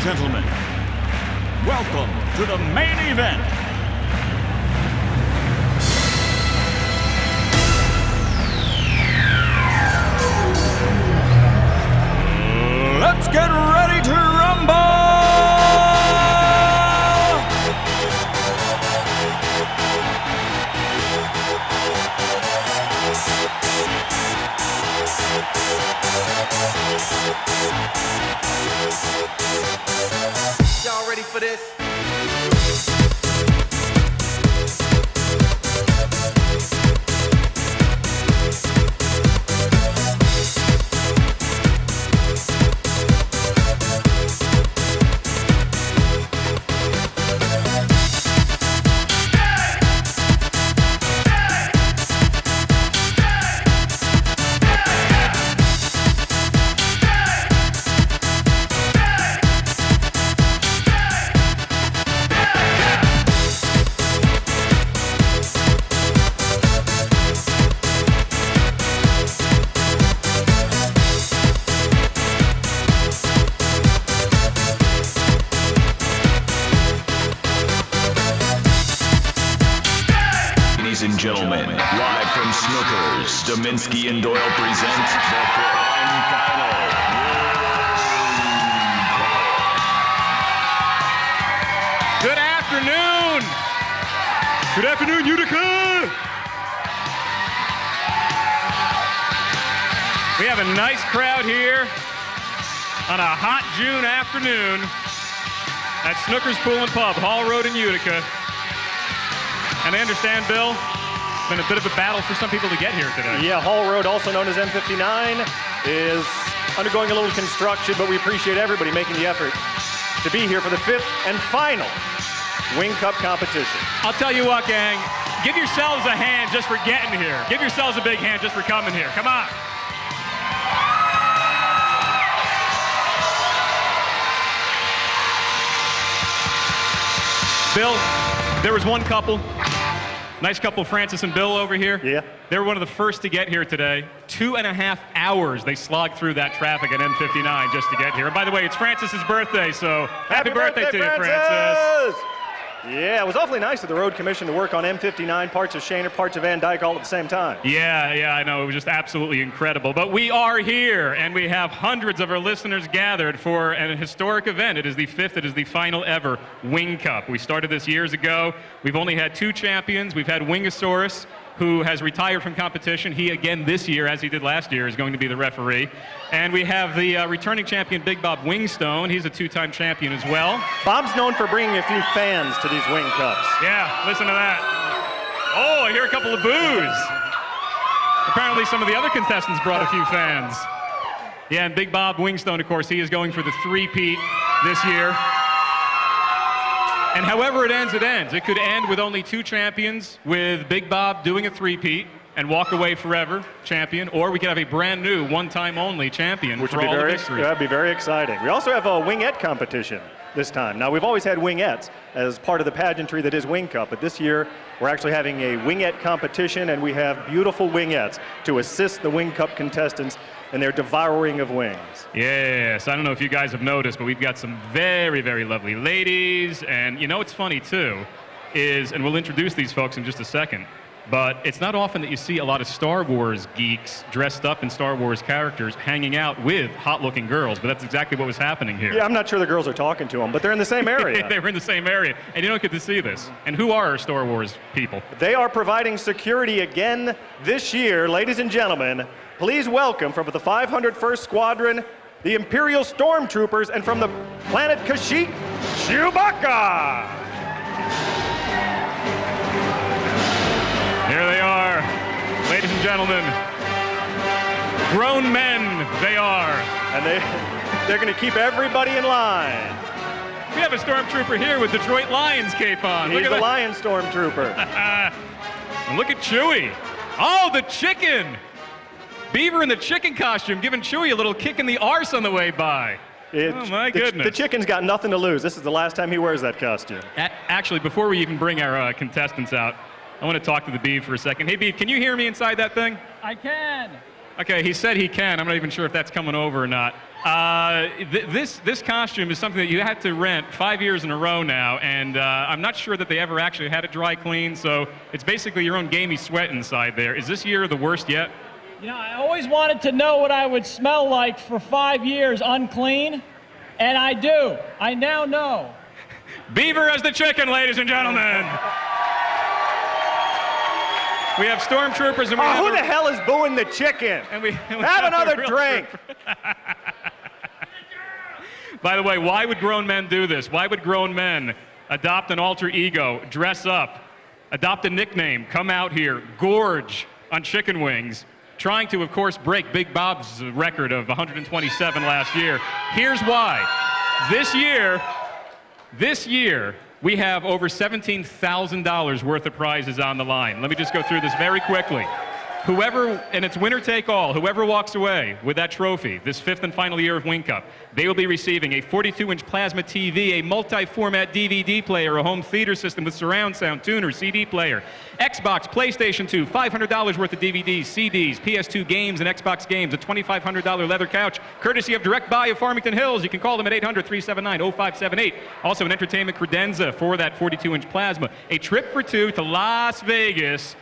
and gentlemen, welcome to the main event. Let's get ready to rumble! Y'all ready for this? Ladies and gentlemen, live from Snooker's, Deminski and Doyle present the prime final. Good afternoon! Good afternoon, Utica! We have a nice crowd here on a hot June afternoon at Snooker's Pool and Pub, Hall Road in Utica. And I understand, Bill, it's been a bit of a battle for some people to get here today. Yeah, Hall Road, also known as M59, is undergoing a little construction, but we appreciate everybody making the effort to be here for the 5th and final Wing Cup competition. I'll tell you what, gang, give yourselves a hand just for getting here. Give yourselves a big hand just for coming here. Come on. Bill, there was one couple, nice couple, Francis and Bill over here. Yeah. They were one of the first to get here today. 2.5 hours they slogged through that traffic at M59 just to get here. And by the way, it's Francis's birthday, so happy birthday to you, Francis. Yeah, it was awfully nice of the Road Commission to work on M59, parts of Shaner, parts of Van Dyke all at the same time. Yeah, I know. It was just absolutely incredible. But we are here, and we have hundreds of our listeners gathered for an historic event. It is the 5th, it is the final ever Wing Cup. We started this years ago. We've only had 2 champions. We've had Wingosaurus, who has retired from competition. He, again, this year, as he did last year, is going to be the referee. And we have the returning champion, Big Bob Wingstone. He's a 2-time champion as well. Bob's known for bringing a few fans to these Wing Cups. Yeah, listen to that. Oh, I hear a couple of boos. Apparently some of the other contestants brought a few fans. Yeah, and Big Bob Wingstone, of course, he is going for the 3-peat this year. And however it ends, it ends. It could end with only 2 champions, with Big Bob doing a 3-peat and walk away forever champion, or we could have a brand new, one-time only champion Which for would be all of very, history. that'd be very exciting. We also have a wingette competition this time. Now, we've always had wingettes as part of the pageantry that is Wing Cup, but this year we're actually having a wingette competition, and we have beautiful wingettes to assist the Wing Cup contestants in their devouring of wings. Yes, I don't know if you guys have noticed, but we've got some very, very lovely ladies. And you know what's funny too is, and we'll introduce these folks in just a second, but it's not often that you see a lot of Star Wars geeks dressed up in Star Wars characters hanging out with hot-looking girls, but that's exactly what was happening here. Yeah, I'm not sure the girls are talking to them, but they're in the same area. They were in the same area, and you don't get to see this. And who are our Star Wars people? They are providing security again this year. Ladies and gentlemen, please welcome from the 501st Squadron, the Imperial Stormtroopers, and from the planet Kashyyyk, Chewbacca! Here they are, ladies and gentlemen. Grown men, they are. And they're going to keep everybody in line. We have a Stormtrooper here with Detroit Lions cape on. He's Look the at Lion Stormtrooper. And look at Chewie. Oh, the chicken. Beaver in the chicken costume, giving Chewie a little kick in the arse on the way by. Oh, my goodness. The chicken's got nothing to lose. This is the last time he wears that costume. Actually, before we even bring our contestants out, I want to talk to the Beav for a second. Hey, Beav, can you hear me inside that thing? I can. Okay, he said he can. I'm not even sure if that's coming over or not. This costume is something that you had to rent 5 years in a row now, and I'm not sure that they ever actually had it dry clean, so it's basically your own gamey sweat inside there. Is this year the worst yet? You know, I always wanted to know what I would smell like for 5 years unclean, and I do. I now know. Beaver as the chicken, ladies and gentlemen. We have stormtroopers and we have who the hell is booing the chicken? And we have another drink. By the way, why would grown men do this? Why would grown men adopt an alter ego, dress up, adopt a nickname, come out here, gorge on chicken wings, trying to, of course, break Big Bob's record of 127 last year? Here's why. This year, we have over $17,000 worth of prizes on the line. Let me just go through this very quickly. And it's winner take all, whoever walks away with that trophy, this 5th and final year of Wing Cup, they will be receiving a 42-inch plasma TV, a multi-format DVD player, a home theater system with surround sound, tuner, CD player, Xbox, PlayStation 2, $500 worth of DVDs, CDs, PS2 games and Xbox games, a $2,500 leather couch, courtesy of Direct Buy of Farmington Hills. You can call them at 800-379-0578. Also an entertainment credenza for that 42-inch plasma, a trip for two to Las Vegas,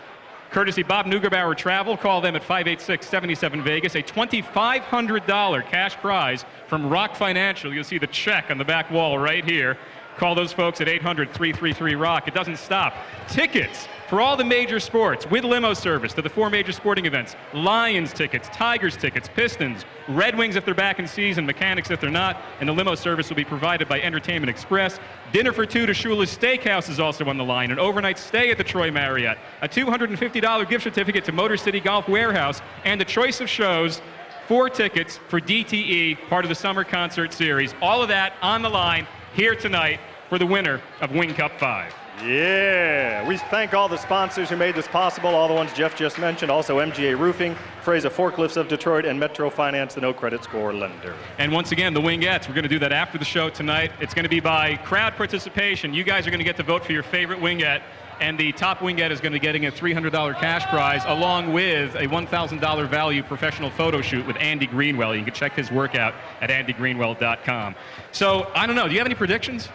courtesy Bob Neugebauer Travel. Call them at 586-77-VEGAS. A $2,500 cash prize from Rock Financial. You'll see the check on the back wall right here. Call those folks at 800-333-ROCK. It doesn't stop. Tickets for all the major sports with limo service to the 4 major sporting events. Lions tickets, Tigers tickets, Pistons, Red Wings if they're back in season, Mechanics if they're not, and the limo service will be provided by Entertainment Express. Dinner for two to Shula's Steakhouse is also on the line. An overnight stay at the Troy Marriott. A $250 gift certificate to Motor City Golf Warehouse, and the choice of shows, 4 tickets for DTE, part of the summer concert series. All of that on the line here tonight for the winner of Wing Cup 5. Yeah, we thank all the sponsors who made this possible, all the ones Jeff just mentioned, also MGA Roofing, Fraser Forklifts of Detroit, and Metro Finance, the no credit score lender. And once again, the Wingettes, we're going to do that after the show tonight. It's going to be by crowd participation. You guys are going to get to vote for your favorite Wingette, and the top Wingette is going to be getting a $300 cash prize along with a $1,000 value professional photo shoot with Andy Greenwell. You can check his work out at andygreenwell.com. So, I don't know, do you have any predictions?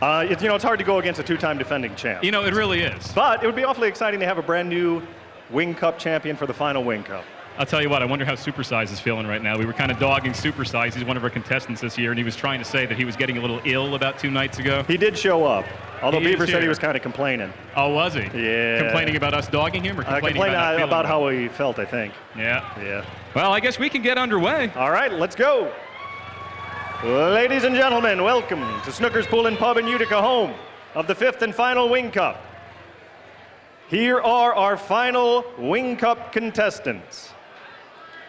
It's hard to go against a 2-time defending champ. You know, it really is. But it would be awfully exciting to have a brand new Wing Cup champion for the final Wing Cup. I'll tell you what, I wonder how Supersize is feeling right now. We were kind of dogging Supersize. He's one of our contestants this year, and he was trying to say that he was getting a little ill about 2 nights ago. He did show up, although He Beaver is said he here. was kind of complaining. Oh, was he? Yeah. Complaining about us dogging him, or complaining About how he felt, I think. Yeah. Well, I guess we can get underway. All right, let's go. Ladies and gentlemen, welcome to Snooker's Pool and Pub in Utica, home of the 5th and final Wing Cup. Here are our final Wing Cup contestants.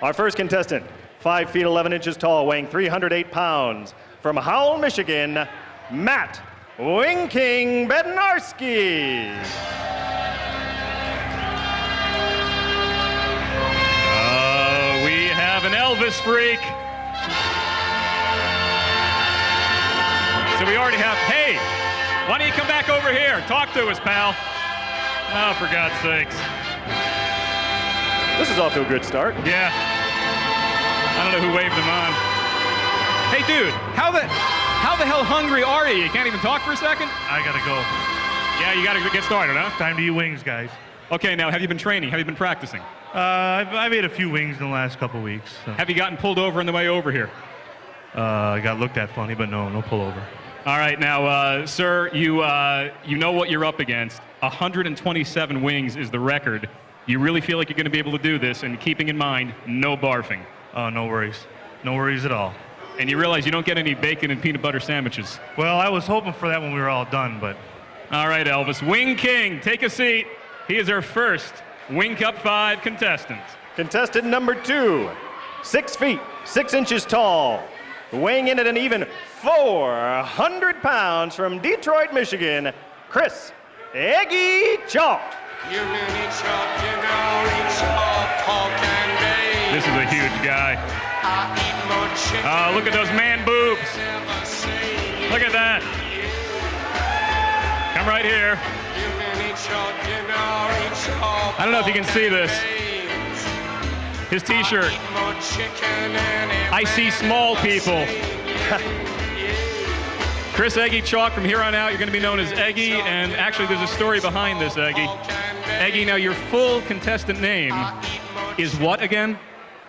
Our first contestant, 5 feet 11 inches tall, weighing 308 pounds, from Howell, Michigan, Matt Wing King Bednarski. We have an Elvis freak. So we already have, hey, why don't you come back over here? Talk to us, pal. Oh, for God's sakes. This is off to a good start. Yeah. I don't know who waved him on. Hey, dude, how the hell hungry are you? You can't even talk for a second? I gotta go. Yeah, you gotta get started, huh? Time to eat wings, guys. Okay, now, have you been training? Have you been practicing? I've ate a few wings in the last couple weeks. So. Have you gotten pulled over on the way over here? I got looked at funny, but no pullover. All right, now, sir, you know what you're up against. 127 wings is the record. You really feel like you're going to be able to do this, and keeping in mind, no barfing. Oh, no worries. No worries at all. And you realize you don't get any bacon and peanut butter sandwiches. Well, I was hoping for that when we were all done, but... All right, Elvis. Wing King, take a seat. He is our first Wing Cup 5 contestant. Contestant number 2, 6 feet, 6 inches tall, weighing in at an even 400 pounds, from Detroit, Michigan, Chris Eggy Chalk. This is a huge guy. Look at those man boobs. Look at that. Come right here. I don't know if you can see this. His T-shirt. I see small people. Chris Eggy Chalk, from here on out, you're going to be known as Eggy, and actually there's a story behind this, Eggy. Eggy, now your full contestant name is what again?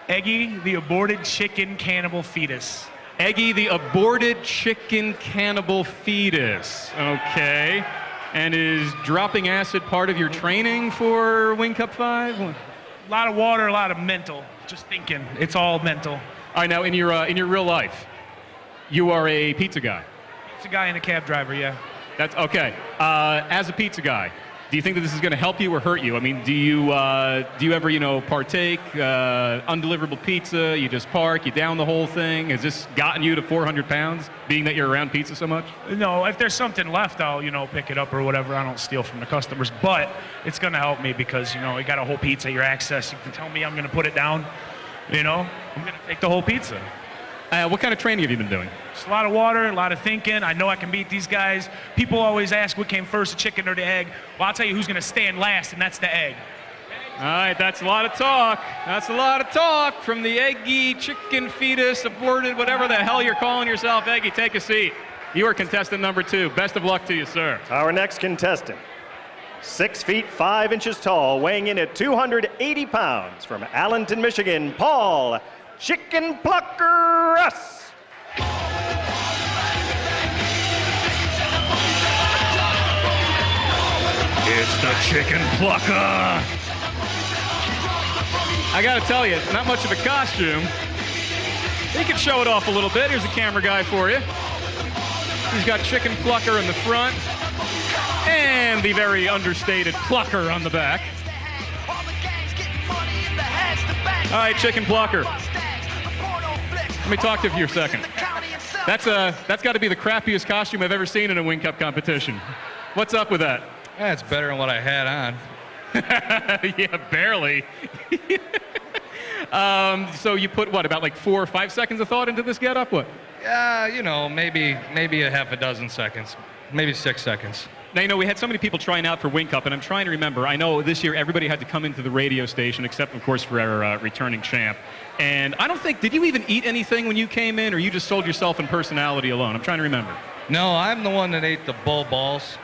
Eggy, the aborted chicken cannibal fetus. Eggy, the aborted chicken cannibal fetus. Okay. And is dropping acid part of your training for Wing Cup 5? A lot of water, a lot of mental. Just thinking. It's all mental. All right, now in your real life, you are a pizza guy. Pizza guy and a cab driver, yeah. That's okay. As a pizza guy, do you think that this is going to help you or hurt you? I mean, do you ever, partake undeliverable pizza? You just park, you down the whole thing. Has this gotten you to 400 pounds, being that you're around pizza so much? No, if there's something left, I'll, pick it up or whatever. I don't steal from the customers, but it's going to help me because, you got a whole pizza, your access. You can tell me I'm going to put it down. I'm going to take the whole pizza. What kind of training have you been doing? Just a lot of water, a lot of thinking. I know I can beat these guys. People always ask what came first, the chicken or the egg. Well, I'll tell you who's going to stand last, and that's the egg. All right, that's a lot of talk. That's a lot of talk from the Eggy chicken fetus aborted, whatever the hell you're calling yourself. Eggy, take a seat. You are contestant number 2. Best of luck to you, sir. Our next contestant, 6 feet 5 inches tall, weighing in at 280 pounds, from Allenton, Michigan, Paul Chicken Plucker Russ. It's the Chicken Plucker. I gotta tell you, not much of a costume. He can show it off a little bit. Here's a camera guy for you. He's got Chicken Plucker in the front and the very understated Plucker on the back. All right, Chicken Plucker. Let me talk to you for a second. That's got to be the crappiest costume I've ever seen in a Wing Cup competition. What's up with that? Yeah, it's better than what I had on. Yeah, barely. So you put what, about like 4 or 5 seconds of thought into this getup? What? Yeah, maybe a half a dozen seconds, maybe 6 seconds. Now, we had so many people trying out for Wing Cup, and I'm trying to remember. I know this year everybody had to come into the radio station, except, of course, for our returning champ. And I don't think, did you even eat anything when you came in, or you just sold yourself in personality alone? I'm trying to remember. No, I'm the one that ate the bull balls.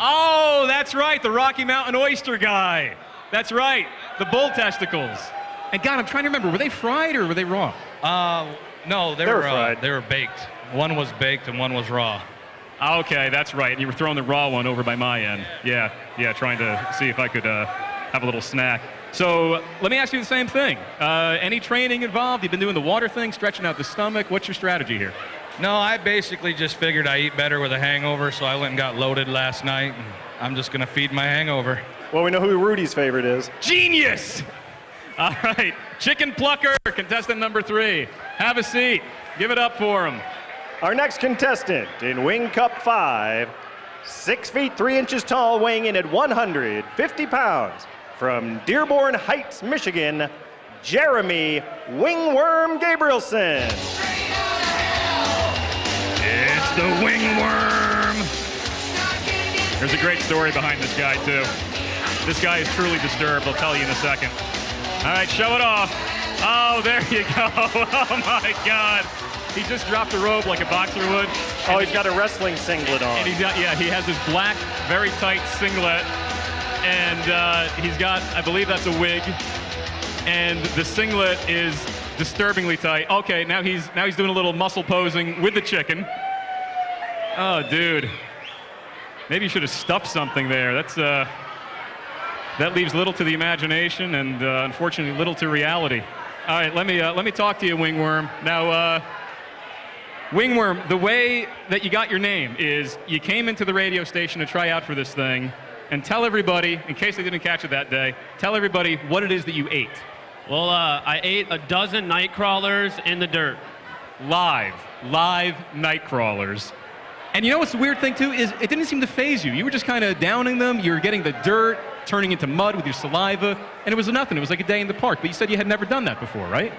Oh, that's right, the Rocky Mountain oyster guy. That's right, the bull testicles. And God, I'm trying to remember, were they fried or were they raw? No, they were fried. They were baked. One was baked and one was raw. Okay, that's right. And you were throwing the raw one over by my end. Yeah, trying to see if I could have a little snack. So let me ask you the same thing. Any training involved? You've been doing the water thing, stretching out the stomach. What's your strategy here? No, I basically just figured I eat better with a hangover, so I went and got loaded last night. And I'm just going to feed my hangover. Well, we know who Rudy's favorite is. Genius! All right, Chicken Plucker, contestant number 3. Have a seat. Give it up for him. Our next contestant in Wing Cup 5, 6 feet 3 inches tall, weighing in at 150 pounds, from Dearborn Heights, Michigan, Jeremy Wingworm Gabrielson. It's the Wingworm. There's a great story behind this guy, too. This guy is truly disturbed. I'll tell you in a second. All right, show it off. Oh, there you go. Oh, my God. He just dropped the robe like a boxer would. Oh, he's got a wrestling singlet on. And he has this black, very tight singlet. And he's got, I believe that's a wig. And the singlet is disturbingly tight. Okay, now he's doing a little muscle posing with the chicken. Oh, dude. Maybe you should have stuffed something there. That leaves little to the imagination and unfortunately little to reality. All right, let me talk to you, Wingworm. Now, Wingworm, the way that you got your name is you came into the radio station to try out for this thing, and tell everybody, in case they didn't catch it that day, tell everybody what it is that you ate. Well, I ate a dozen night crawlers in the dirt. Live night crawlers. And you know what's the weird thing, too, is it didn't seem to faze you. You were just kind of downing them. You were getting the dirt, turning into mud with your saliva, and it was nothing. It was like a day in the park. But you said you had never done that before, right?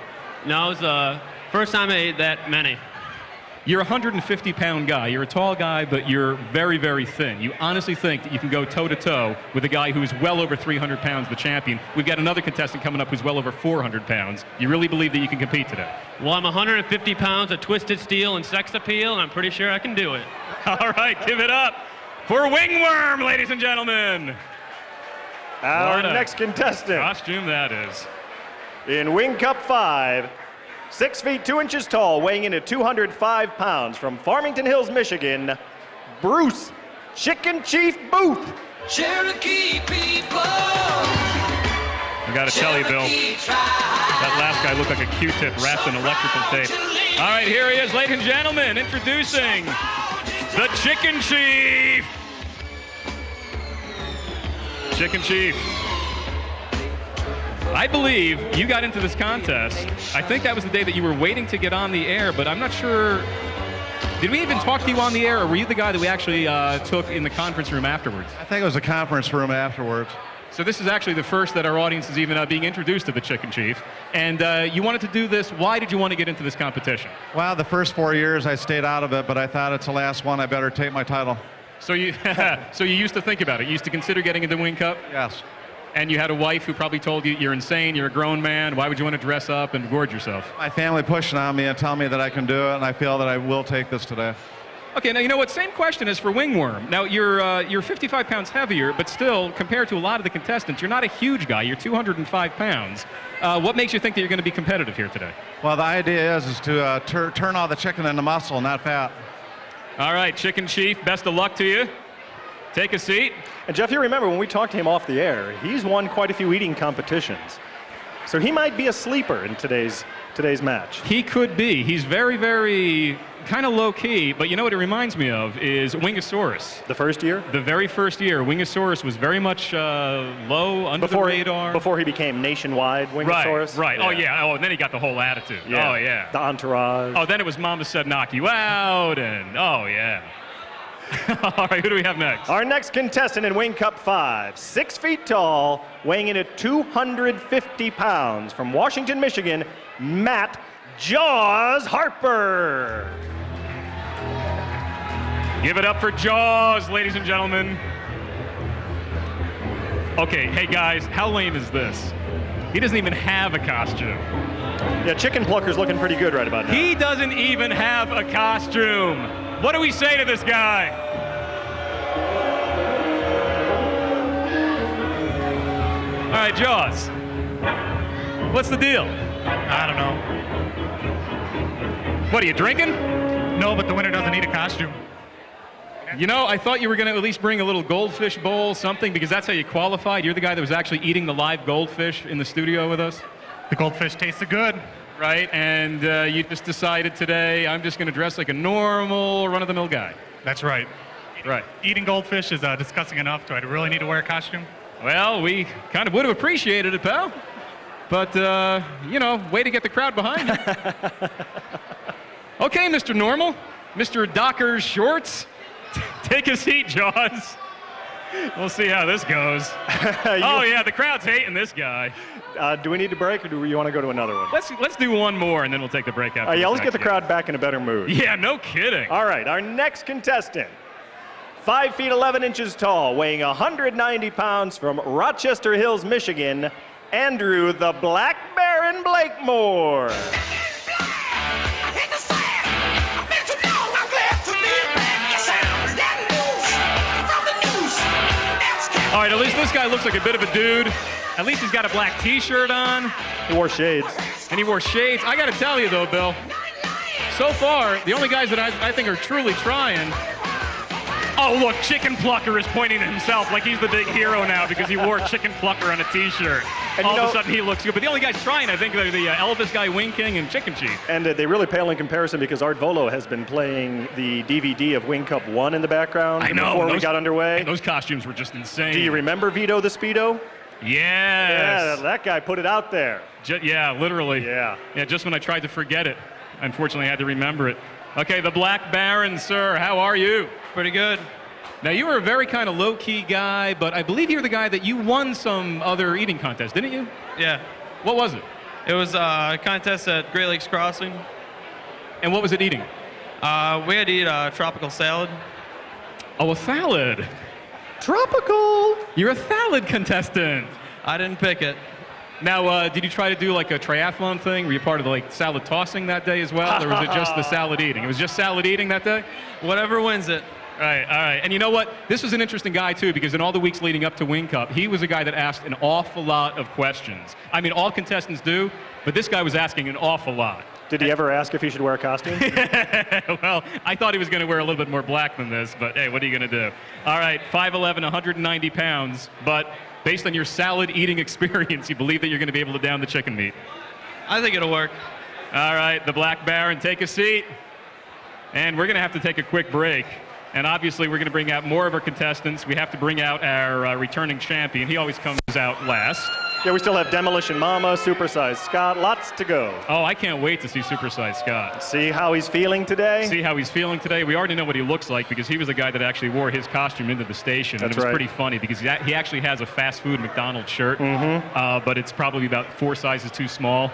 No, it was the first time I ate that many. You're a 150-pound guy. You're a tall guy, but you're very, very thin. You honestly think that you can go toe-to-toe with a guy who is well over 300 pounds, the champion. We've got another contestant coming up who's well over 400 pounds. You really believe that you can compete today? Well, I'm 150 pounds of twisted steel and sex appeal, and I'm pretty sure I can do it. All right, give it up for Wingworm, ladies and gentlemen. Our What a next contestant costume that is. in Wing Cup 5, 6 feet 2 inches tall, weighing in at 205 pounds, from Farmington Hills, Michigan, Bruce Chicken Chief Booth. Cherokee people. I gotta tell you, Bill, that last guy looked like a Q-tip wrapped in electrical tape. All right, here he is, ladies and gentlemen, introducing the Chicken Chief. Chicken Chief. I believe you got into this contest. I think that was the day that you were waiting to get on the air, but I'm not sure. Did we even talk to you on the air, or were you the guy that we actually took in the conference room afterwards? I think it was a conference room afterwards. So this is actually the first that our audience is even being introduced to the Chicken Chief. And you wanted to do this. Why did you want to get into this competition? Well, the first 4 years I stayed out of it, but I thought it's the last one. I better take my title. So you, so you used to think about it. You used to consider getting into Wing Cup? Yes. And you had a wife who probably told you, you're insane, you're a grown man, why would you want to dress up and gorge yourself? My family pushing on me and telling me that I can do it, and I feel that I will take this today. Okay, now you know what? Same question is for Wingworm. Now you're 55 pounds heavier, but still, compared to a lot of the contestants, you're not a huge guy. You're 205 pounds. What makes you think that you're going to be competitive here today? Well, the idea is to turn all the chicken into muscle, not fat. All right, Chicken Chief, best of luck to you. Take a seat. And Jeff, you remember when we talked to him off the air, he's won quite a few eating competitions. So he might be a sleeper in today's match. He could be. He's very, very kind of low-key, but you know what it reminds me of is Wingosaurus. The first year? The very first year. Wingosaurus was very much low, under the radar. Before he became nationwide Wingosaurus? Right. Yeah. Oh, yeah. Oh, and then he got the whole attitude. Yeah. Oh, yeah. The entourage. Oh, then it was Mama Said Knock You Out, and oh, yeah. All right, who do we have next? Our next contestant in Wing Cup 5, 6 feet tall, weighing in at 250 pounds, from Washington, Michigan, Matt Jaws Harper. Give it up for Jaws, ladies and gentlemen. Okay, hey guys, how lame is this? He doesn't even have a costume. Yeah, Chicken Plucker's looking pretty good right about now. He doesn't even have a costume. What do we say to this guy? All right, Jaws. What's the deal? I don't know. What, are you drinking? No, but the winner doesn't need a costume. You know, I thought you were going to at least bring a little goldfish bowl, something, because that's how you qualified. You're the guy that was actually eating the live goldfish in the studio with us. The goldfish tasted good. Right, and you just decided today, I'm just going to dress like a normal, run-of-the-mill guy. That's right. Right. Eating goldfish is disgusting enough. Do I really need to wear a costume? Well, we kind of would have appreciated it, pal. But, you know, way to get the crowd behind you. Okay, Mr. Normal, Mr. Docker's Shorts, take a seat, Jaws. We'll see how this goes. Oh, yeah, the crowd's hating this guy. Do we need to break, or do you want to go to another one? Let's do one more, and then we'll take the break after. Yeah, let's get the crowd back in a better mood. Yeah, no kidding. All right, our next contestant, 5 feet 11 inches tall, weighing 190 pounds, from Rochester Hills, Michigan, Andrew the Black Baron Blakemore. All right, at least this guy looks like a bit of a dude. At least he's got a black T-shirt on. He wore shades. And he wore shades. I got to tell you, though, Bill, so far, the only guys that I think are truly trying. Oh, look, Chicken Plucker is pointing to himself like he's the big hero now because he wore Chicken Plucker on a T-shirt. And all of a sudden, he looks good. But the only guys trying, I think, are the Elvis guy, Wing King, and Chicken Chief. And they really pale in comparison because Art Vuolo has been playing the DVD of Wing Cup 1 in the background before we got underway. And those costumes were just insane. Do you remember Vito the Speedo? Yes. Yeah, that guy put it out there. Yeah, literally. Yeah. Yeah, just when I tried to forget it. Unfortunately, I had to remember it. Okay, the Black Baron, sir. How are you? Pretty good. Now, you were a very kind of low-key guy, but I believe you're the guy that you won some other eating contest, didn't you? Yeah. What was it? It was a contest at Great Lakes Crossing. And what was it eating? We had to eat a tropical salad. Oh, a salad. Tropical. You're a salad contestant. I didn't pick it. Now, did you try to do like a triathlon thing? Were you part of the like salad tossing that day as well, or was it just the salad eating? It was just salad eating that day? Whatever wins it. All right. And you know what? This was an interesting guy, too, because in all the weeks leading up to Wing Cup, he was a guy that asked an awful lot of questions. I mean, all contestants do, but this guy was asking an awful lot. Did he ever ask if he should wear a costume? Well, I thought he was going to wear a little bit more black than this, but hey, what are you going to do? All right, 5'11", 190 pounds, but based on your salad eating experience, you believe that you're going to be able to down the chicken meat. I think it'll work. All right, the Black Baron, take a seat. And we're going to have to take a quick break. And obviously, we're going to bring out more of our contestants. We have to bring out our returning champion. He always comes out last. Yeah, we still have Demolition Mama, Supersize Scott, lots to go. Oh, I can't wait to see Supersize Scott. See how he's feeling today? See how he's feeling today. We already know what he looks like because he was the guy that actually wore his costume into the station. That's and it was right. pretty funny because he actually has a fast food McDonald's shirt, but it's probably about 4 sizes too small.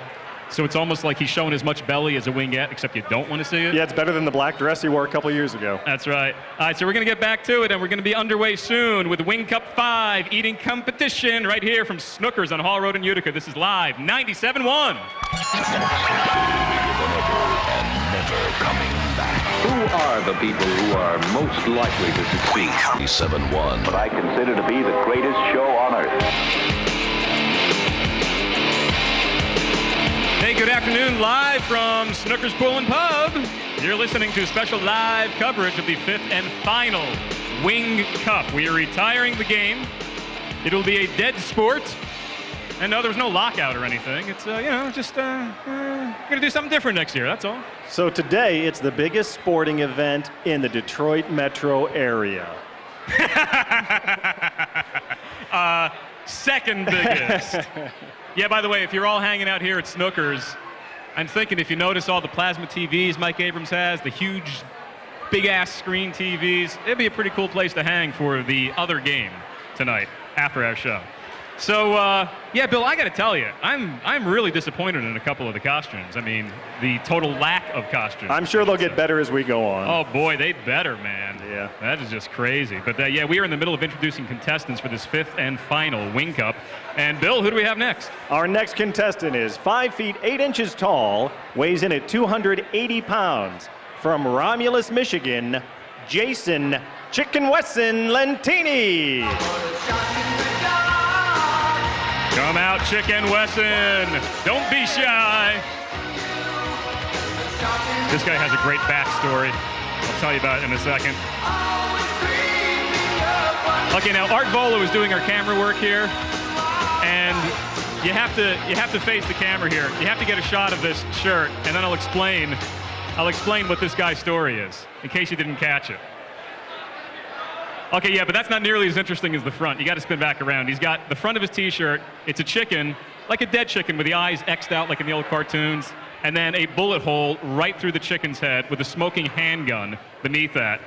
So it's almost like he's showing as much belly as a wingette, except you don't want to see it. Yeah, it's better than the black dress he wore a couple years ago. That's right. All right, so we're going to get back to it, and we're going to be underway soon with Wing Cup 5 eating competition right here from Snooker's on Hall Road in Utica. This is live, 97.1. And never coming back. Who are the people who are most likely to succeed? 97.1. What I consider to be the greatest show on earth. Hey, good afternoon, live from Snooker's Pool and Pub. You're listening to special live coverage of the 5th and final Wing Cup. We are retiring the game. It'll be a dead sport. And no, there's no lockout or anything. It's, just going to do something different next year, that's all. So today, it's the biggest sporting event in the Detroit metro area. Second biggest. Yeah, by the way, if you're all hanging out here at Snooker's, I'm thinking if you notice all the plasma TVs Mike Abrams has, the huge, big-ass screen TVs, it'd be a pretty cool place to hang for the other game tonight after our show. So, yeah, Bill, I got to tell you, I'm really disappointed in a couple of the costumes. I mean, the total lack of costumes. I'm sure they'll get better as we go on. Oh, boy, they better, man. Yeah. That is just crazy. But, yeah, we are in the middle of introducing contestants for this 5th and final Wing Cup. And, Bill, who do we have next? Our next contestant is 5 feet 8 inches tall, weighs in at 280 pounds. From Romulus, Michigan, Jason Chicken Wesson Lentini. Come out, Chicken Wesson. Don't be shy. This guy has a great backstory. I'll tell you about it in a second. Okay, now Art Vuolo is doing our camera work here, and you have to face the camera here. You have to get a shot of this shirt, and then I'll explain what this guy's story is, in case you didn't catch it. Okay, yeah, but that's not nearly as interesting as the front. You got to spin back around. He's got the front of his T-shirt. It's a chicken, like a dead chicken with the eyes X'd out like in the old cartoons, and then a bullet hole right through the chicken's head with a smoking handgun beneath that.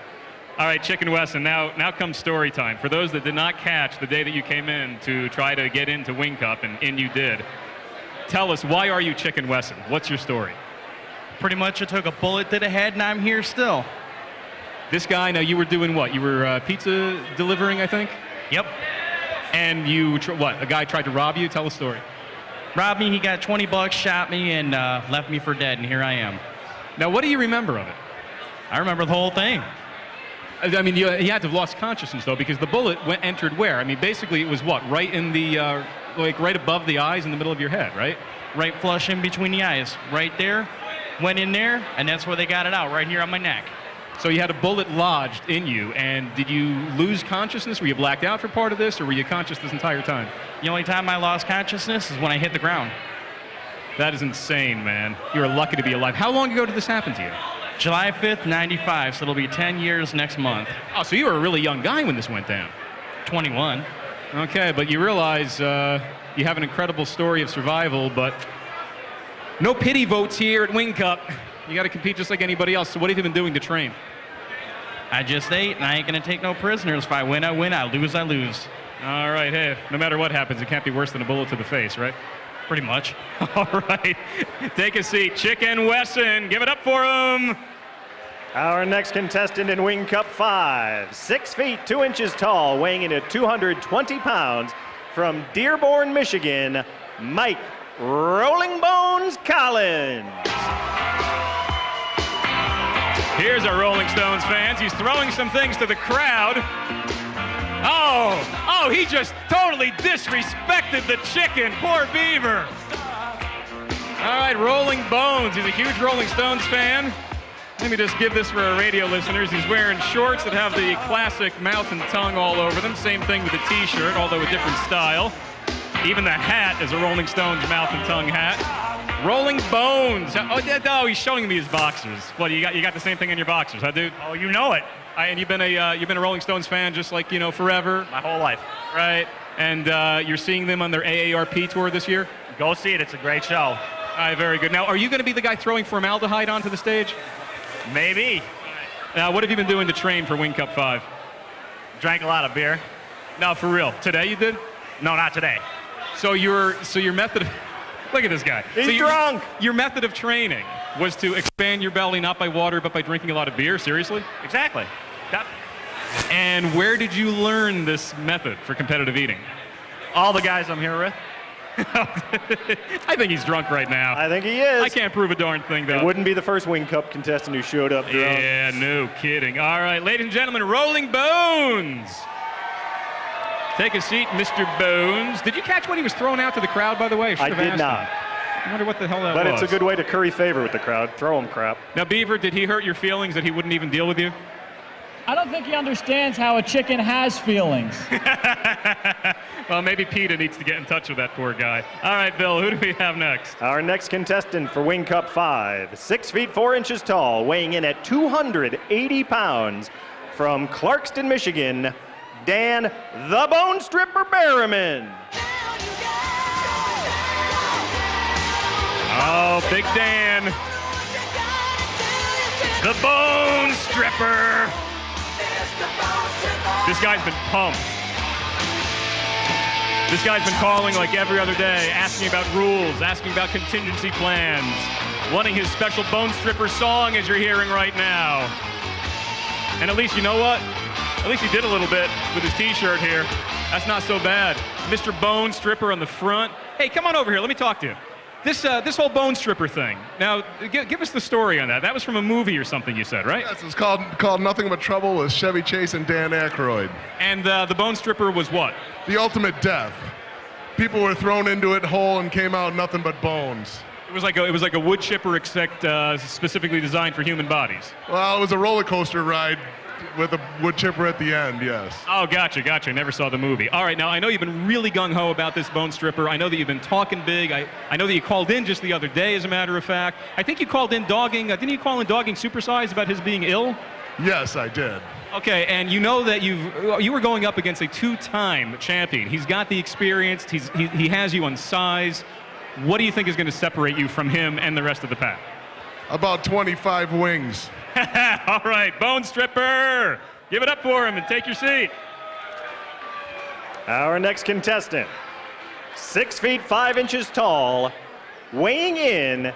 All right, Chicken Wesson, now comes story time. For those that did not catch the day that you came in to try to get into Wing Cup, and in you did, tell us, why are you Chicken Wesson? What's your story? Pretty much I took a bullet to the head and I'm here still. This guy, now you were doing what? You were pizza delivering, I think? Yep. And you, what? A guy tried to rob you? Tell a story. Robbed me, he got 20 bucks, shot me, and left me for dead, and here I am. Now, what do you remember of it? I remember the whole thing. I mean, he had to have lost consciousness, though, because the bullet entered where? I mean, basically, it was what? Right in the, like right above the eyes in the middle of your head, right? Right flush in between the eyes. Right there, went in there, and that's where they got it out, right here on my neck. So you had a bullet lodged in you, and did you lose consciousness? Were you blacked out for part of this, or were you conscious this entire time? The only time I lost consciousness is when I hit the ground. That is insane, man. You're lucky to be alive. How long ago did this happen to you? July 5th, 95, so it'll be 10 years next month. Oh, so you were a really young guy when this went down. 21. Okay, but you realize you have an incredible story of survival, but no pity votes here at Wing Cup. You got to compete just like anybody else. So what have you been doing to train? I just ate, and I ain't going to take no prisoners. If I win, I win. I lose, I lose. All right, hey, no matter what happens, it can't be worse than a bullet to the face, right? Pretty much. All right, take a seat. Chicken Wesson, give it up for him. Our next contestant in Wing Cup 5, 6 feet 2 inches tall, weighing in at 220 pounds, from Dearborn, Michigan, Mike Rolling Bones Collins. Here's our Rolling Stones fans. He's throwing some things to the crowd. Oh, he just totally disrespected the chicken. Poor Beaver. All right, Rolling Bones. He's a huge Rolling Stones fan. Let me just give this for our radio listeners. He's wearing shorts that have the classic mouth and tongue all over them. Same thing with the t-shirt, although a different style. Even the hat is a Rolling Stones mouth and tongue hat. Rolling Bones. Oh, he's showing me his boxers. What, you got the same thing in your boxers, huh, dude? Oh, you know it. And you've been a Rolling Stones fan just like, forever? My whole life. Right. And you're seeing them on their AARP tour this year? Go see it. It's a great show. All right, very good. Now, are you going to be the guy throwing formaldehyde onto the stage? Maybe. Now, what have you been doing to train for Wing Cup 5? Drank a lot of beer. No, for real. Today you did? No, not today. So your method... Look at this guy. He's drunk. Your method of training was to expand your belly not by water but by drinking a lot of beer? Seriously? Exactly. Yep. And where did you learn this method for competitive eating? All the guys I'm here with. I think he's drunk right now. I think he is. I can't prove a darn thing, though. It wouldn't be the first Wing Cup contestant who showed up drunk. Yeah, no kidding. All right, ladies and gentlemen, Rolling Bones. Take a seat, Mr. Bones. Did you catch what he was throwing out to the crowd, by the way? I did not. I wonder what the hell that was. But was. it's a good way to curry favor with the crowd. Throw him crap. Now, Beaver, did he hurt your feelings that he wouldn't even deal with you? I don't think he understands how a chicken has feelings. Well, maybe PETA needs to get in touch with that poor guy. All right, Bill, who do we have next? Our next contestant for Wing Cup 5, 6 feet 4 inches tall, weighing in at 280 pounds, from Clarkston, Michigan, Dan the Bone Stripper Berriman. Oh, Big Dan. The Bone Stripper. This guy's been pumped. This guy's been calling like every other day, asking about rules, asking about contingency plans, wanting his special Bone Stripper song as you're hearing right now. And at least, you know what? At least he did a little bit with his t-shirt here. That's not so bad. Mr. Bone Stripper on the front. Hey, come on over here. Let me talk to you. This whole Bone Stripper thing. Now, give us the story on that. That was from a movie or something you said, right? Yes, it's called Nothing But Trouble with Chevy Chase and Dan Aykroyd. And the Bone Stripper was what? The ultimate death. People were thrown into it whole and came out nothing but bones. It was like a wood chipper, except specifically designed for human bodies. Well, it was a roller coaster ride with a wood chipper at the end, yes. Oh, gotcha. Never saw the movie. All right, now I know you've been really gung-ho about this Bone Stripper. I know that you've been talking big. I know that you called in just the other day, as a matter of fact. I think you called in dogging, didn't you call in dogging Supersize about his being ill? Yes, I did. Okay, and you know that you were going up against a two-time champion. He's got the experience. He has you on size. What do you think is going to separate you from him and the rest of the pack? About 25 wings. All right, Bone Stripper. Give it up for him and take your seat. Our next contestant, 6 feet 5 inches tall, weighing in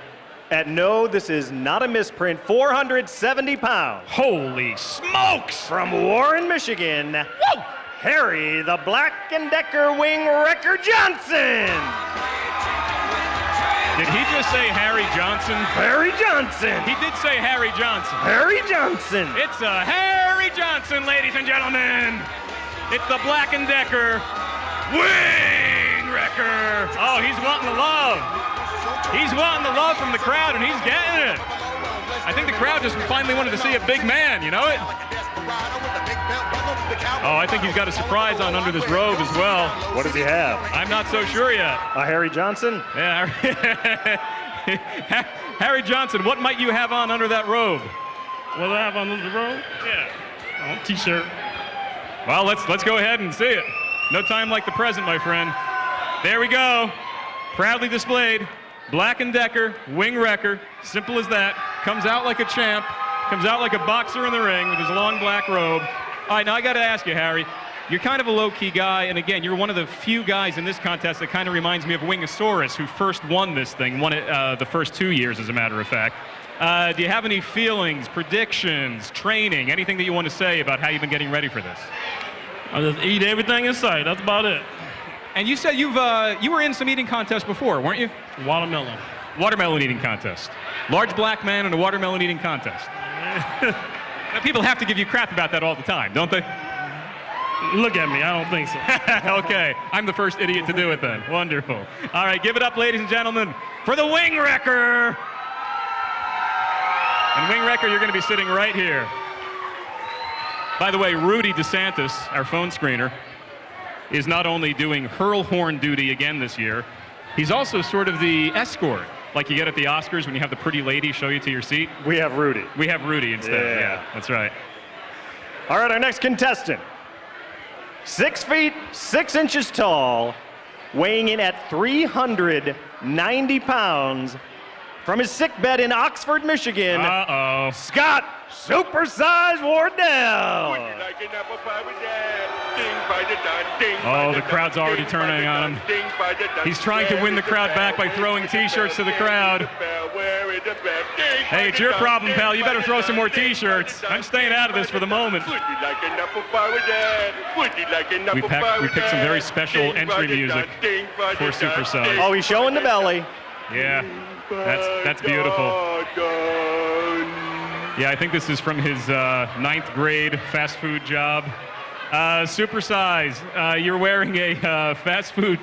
at, no, this is not a misprint, 470 pounds. Holy smokes! From Warren, Michigan, woo! Harry the Black and Decker Wing Wrecker Johnson. Did he just say Harry Johnson? Harry Johnson. He did say Harry Johnson. Harry Johnson. It's a Harry Johnson, ladies and gentlemen. It's the Black and Decker Wing Wrecker. Oh, he's wanting the love. He's wanting the love from the crowd, and he's getting it. I think the crowd just finally wanted to see a big man, you know it? Oh, I think he's got a surprise on under this robe as well. What does he have? I'm not so sure yet. A Harry Johnson? Yeah. Harry Johnson, what might you have on under that robe? What do I have under the robe? Yeah. Oh, t-shirt. Well, let's go ahead and see it. No time like the present, my friend. There we go. Proudly displayed. Black and Decker, Wing Wrecker. Simple as that. Comes out like a champ. Comes out like a boxer in the ring with his long black robe. All right, now I got to ask you, Harry. You're kind of a low-key guy, and again, you're one of the few guys in this contest that kind of reminds me of Wingosaurus, who first won this thing, won it the first 2 years, as a matter of fact. Do you have any feelings, predictions, training, anything that you want to say about how you've been getting ready for this? I just eat everything in sight. That's about it. And you said you were in some eating contests before, weren't you? Watermelon. Watermelon eating contest. Large black man in a watermelon eating contest. Now, people have to give you crap about that all the time, don't they? Look at me. I don't think so. Okay, I'm the first idiot to do it then. Wonderful. All right, give it up, ladies and gentlemen, for the Wing Wrecker. And Wing Wrecker, you're going to be sitting right here. By the way, Rudy DeSantis, our phone screener, is not only doing hurl horn duty again this year, he's also sort of the escort, like you get at the Oscars when you have the pretty lady show you to your seat. We have Rudy. We have Rudy instead. Yeah, that's right. All right, our next contestant. 6 feet, 6 inches tall, weighing in at 390 pounds, from his sick bed in Oxford, Michigan, Scott Supersize Wardell. Oh, the crowd's already turning on him. He's trying to win the crowd back by throwing T-shirts to the crowd. Hey, it's your problem, pal. You better throw some more T-shirts. I'm staying out of this for the moment. We picked some very special entry music for Supersize. Oh, he's showing the belly. Yeah, that's beautiful. Yeah, I think this is from his 9th grade fast food job. Supersize, you're wearing a fast food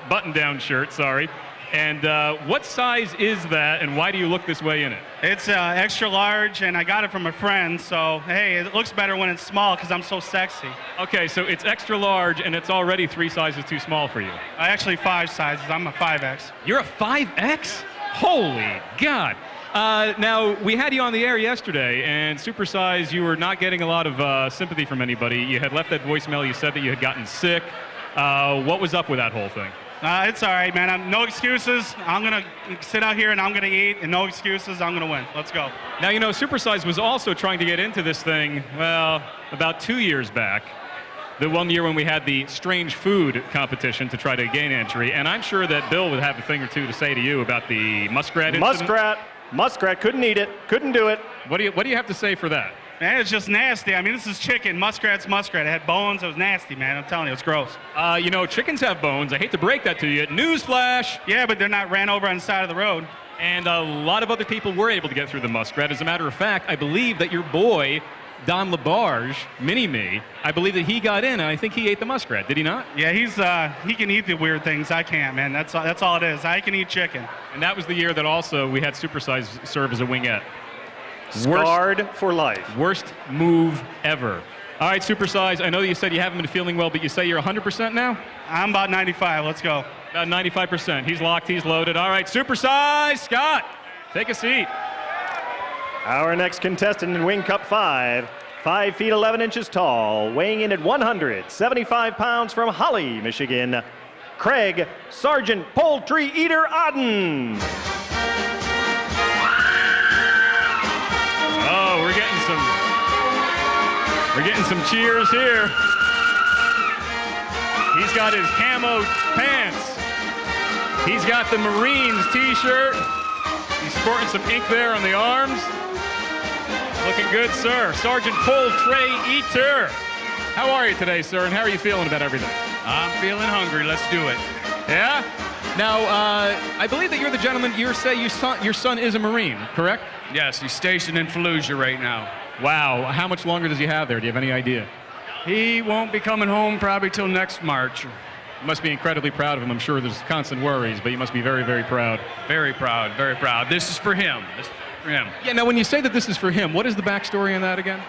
button-down shirt, sorry. And what size is that, and why do you look this way in it? It's extra large, and I got it from a friend, so, hey, it looks better when it's small because I'm so sexy. Okay, so it's extra large, and it's already 3 sizes too small for you. Actually, 5 sizes. I'm a 5X. You're a 5X? Holy God. Now, we had you on the air yesterday, and Supersize, you were not getting a lot of sympathy from anybody. You had left that voicemail. You said that you had gotten sick. What was up with that whole thing? It's all right, man. No excuses. I'm going to sit out here, and I'm going to eat, and no excuses. I'm going to win. Let's go. Now, you know, Supersize was also trying to get into this thing, well, about 2 years back. The one year when we had the strange food competition to try to gain entry. And I'm sure that Bill would have a thing or two to say to you about the muskrat incident. Muskrat, couldn't eat it, couldn't do it. What do you have to say for that? Man, it's just nasty. I mean, this is chicken. Muskrat's muskrat. It had bones. It was nasty, man. I'm telling you, it's gross. You know, chickens have bones. I hate to break that to you. Newsflash! Yeah, but they're not ran over on the side of the road. And a lot of other people were able to get through the muskrat. As a matter of fact, I believe that your boy, Don LaBarge, Mini-Me, I believe that he got in, and I think he ate the muskrat. Did he not? Yeah, he can eat the weird things. I can't, man. That's all it is. I can eat chicken. And that was the year that also we had Supersize serve as a wingette. Scarred for life. Worst move ever. All right, Supersize, I know that you said you haven't been feeling well, but you say you're 100% now? I'm about 95. Let's go. About 95%. He's locked. He's loaded. All right, Supersize, Scott, take a seat. Our next contestant in Wing Cup 5, 5 feet 11 inches tall, weighing in at 175 pounds, from Holly, Michigan, Craig Sergeant Poultry Eater Odden. Oh, we're getting some cheers here. He's got his camo pants. He's got the Marines t-shirt. He's sporting some ink there on the arms. Looking good, sir. Sergeant Poultry Eater. How are you today, sir, and how are you feeling about everything? I'm feeling hungry. Let's do it. Yeah? Now, I believe that you're the gentleman, your son is a Marine, correct? Yes, he's stationed in Fallujah right now. Wow. How much longer does he have there? Do you have any idea? He won't be coming home probably till next March. You must be incredibly proud of him. I'm sure there's constant worries, but you must be very, very proud. Very proud, very proud. This is for him. This is for him. Yeah, now when you say that this is for him, what is the backstory on that again?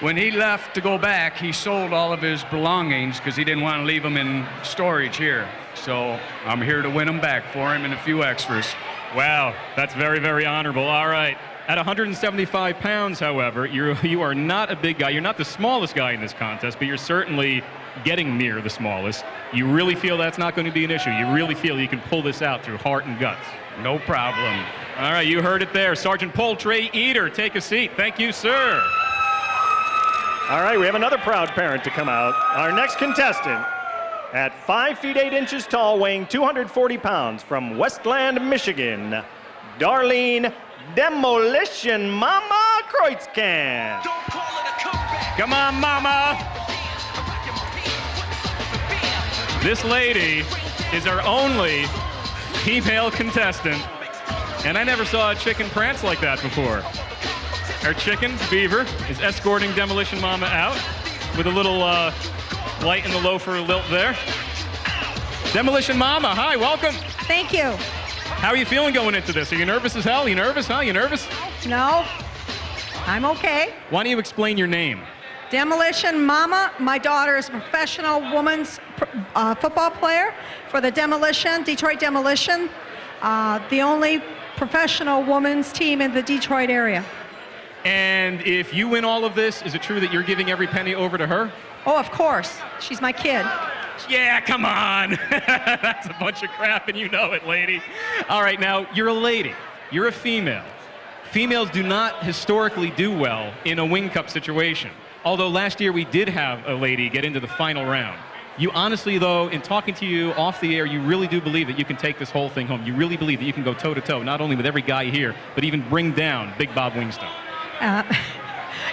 When he left to go back, he sold all of his belongings because he didn't want to leave them in storage here. So I'm here to win them back for him and a few extras. Wow, that's very, very honorable. All right. At 175 pounds, however, you are not a big guy. You're not the smallest guy in this contest, but you're certainly getting near the smallest. You really feel that's not going to be an issue? You really feel you can pull this out through heart and guts? No problem. All right, you heard it there. Sergeant Poultry Eater, take a seat. Thank you, sir. All right, we have another proud parent to come out. Our next contestant, at 5 feet 8 inches tall, weighing 240 pounds, from Westland, Michigan, Darlene Demolition Mama Kreutzkamp. Come on, Mama. This lady is our only female contestant, and I never saw a chicken prance like that before. Our chicken, Beaver, is escorting Demolition Mama out with a little light in the loafer lilt there. Demolition Mama, hi, welcome. Thank you. How are you feeling going into this? Are you nervous as hell? You nervous, huh? You nervous? No, I'm okay. Why don't you explain your name? Demolition Mama. My daughter is a professional women's football player for the Detroit Demolition, the only professional women's team in the Detroit area. And if you win all of this, is it true that you're giving every penny over to her? Oh, of course. She's my kid. Yeah, come on. That's a bunch of crap, and you know it, lady. All right, now, you're a lady. You're a female. Females do not historically do well in a Wing Cup situation. Although last year we did have a lady get into the final round. You honestly, though, in talking to you off the air, you really do believe that you can take this whole thing home. You really believe that you can go toe-to-toe, not only with every guy here, but even bring down Big Bob Wingstone.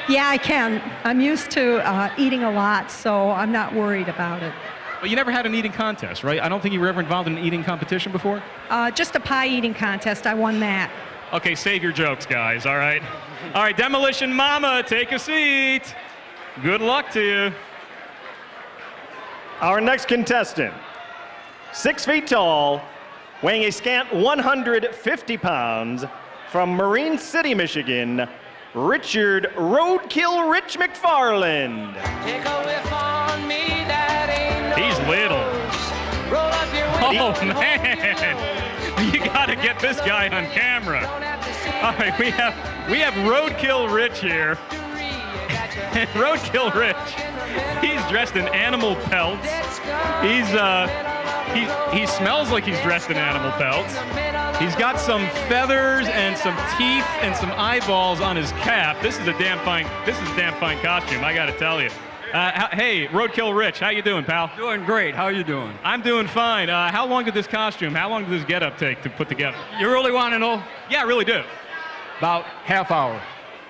Yeah, I can. I'm used to eating a lot, so I'm not worried about it. But you never had an eating contest, right? I don't think you were ever involved in an eating competition before? Just a pie eating contest. I won that. Okay, save your jokes, guys, all right? All right, Demolition Mama, take a seat. Good luck to you. Our next contestant, 6 feet tall, weighing a scant 150 pounds, from Marine City, Michigan, Richard Roadkill Rich McFarland. He's little. Oh, man. You got to get this guy on camera. All right, we have Roadkill Rich here. Roadkill Rich. He's dressed in animal pelts. He smells like he's dressed in animal pelts. He's got some feathers and some teeth and some eyeballs on his cap. This is a damn fine costume, I got to tell you. Hey, Roadkill Rich, how you doing, pal? Doing great. How you doing? I'm doing fine. How long did this getup take to put together? You really want to know? Yeah, I really do. About half hour.